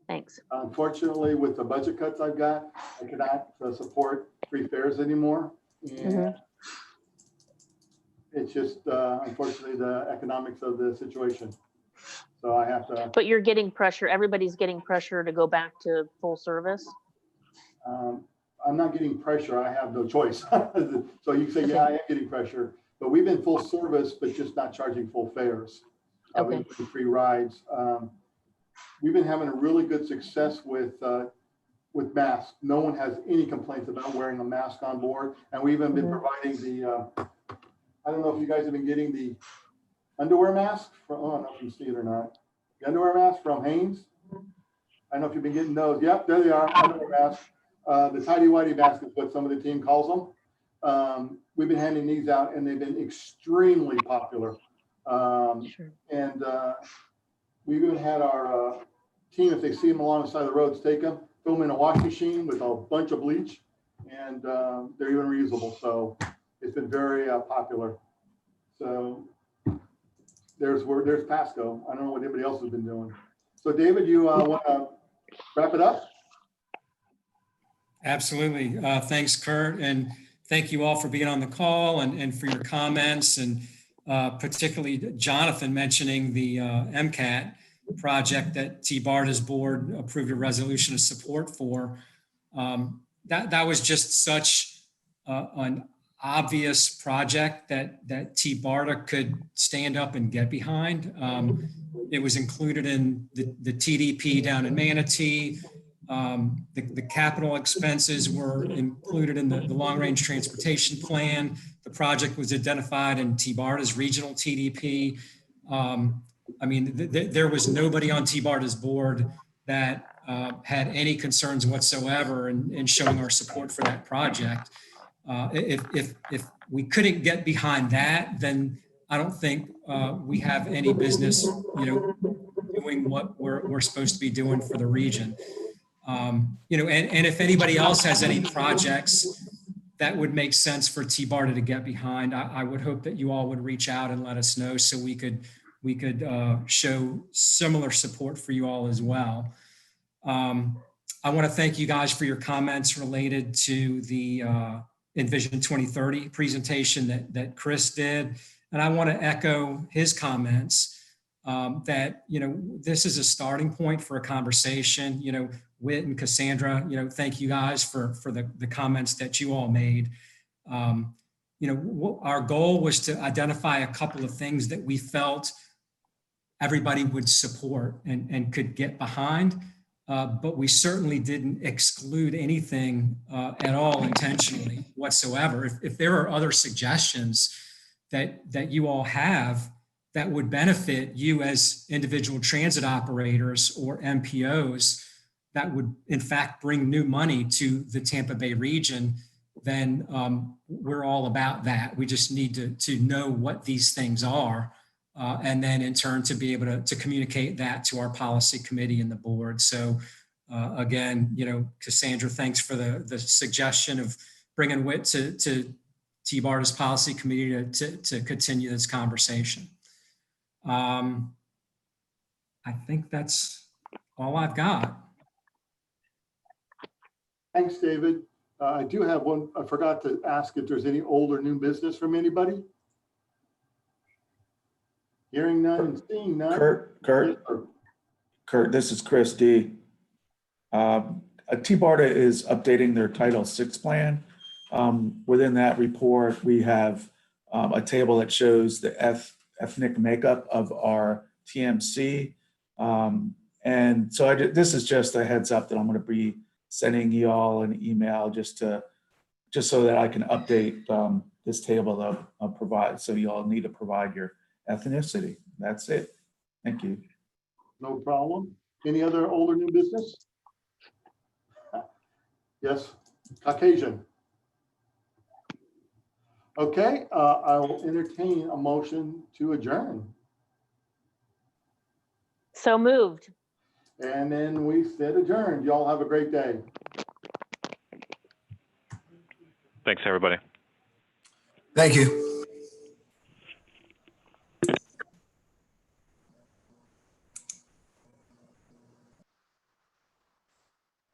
thanks. Unfortunately, with the budget cuts I've got, I cannot support free fares anymore. And it's just, unfortunately, the economics of the situation. So I have to. But you're getting pressure. Everybody's getting pressure to go back to full service. I'm not getting pressure. I have no choice. So you can say, yeah, I am getting pressure. But we've been full service, but just not charging full fares. Okay. Free rides. We've been having a really good success with masks. No one has any complaints about wearing a mask on board. And we've even been providing the, I don't know if you guys have been getting the underwear mask from, oh, I don't know if you can see it or not. The underwear mask from Hanes. I don't know if you've been getting those. Yep, there they are, underwear masks. The tidy whitey mask is what some of the team calls them. We've been handing these out and they've been extremely popular. And we've even had our team, if they see them along the side of the roads, take them, throw them in a washing machine with a bunch of bleach, and they're even reusable. So it's been very popular. So there's Pasco. I don't know what anybody else has been doing. So David, you want to wrap it up? Absolutely. Thanks, Kurt. And thank you all for being on the call and for your comments, and particularly Jonathan mentioning the MCAT project that TBARTA's board approved a resolution of support for. That was just such an obvious project that TBARTA could stand up and get behind. It was included in the TDP down in Manatee. The capital expenses were included in the long-range transportation plan. The project was identified in TBARTA's regional TDP. I mean, there was nobody on TBARTA's board that had any concerns whatsoever in showing our support for that project. If we couldn't get behind that, then I don't think we have any business, doing what we're supposed to be doing for the region. And if anybody else has any projects that would make sense for TBARTA to get behind, I would hope that you all would reach out and let us know so we could show similar support for you all as well. I want to thank you guys for your comments related to the Envision 2030 presentation that Chris did. And I want to echo his comments that, this is a starting point for a conversation. Whit and Cassandra, thank you guys for the comments that you all made. Our goal was to identify a couple of things that we felt everybody would support and could get behind, but we certainly didn't exclude anything at all intentionally whatsoever. If there are other suggestions that you all have that would benefit you as individual transit operators or MPOs, that would in fact bring new money to the Tampa Bay region, then we're all about that. We just need to know what these things are, and then in turn to be able to communicate that to our policy committee and the board. So again, Cassandra, thanks for the suggestion of bringing Whit to TBARTA's policy committee to continue this conversation. I think that's all I've got. Thanks, David. I do have one. I forgot to ask if there's any old or new business from anybody. Hearing none and seeing none. Kurt, this is Chris D. TBARTA is updating their Title VI plan. Within that report, we have a table that shows the ethnic makeup of our TMC. And so this is just a heads up that I'm going to be sending you all an email just so that I can update this table that I'll provide. So you all need to provide your ethnicity. That's it. Thank you. No problem. Any other old or new business? Yes, Caucasian. Okay, I will entertain a motion to adjourn. So moved. And then we said adjourned. Y'all have a great day. Thanks, everybody. Thank you.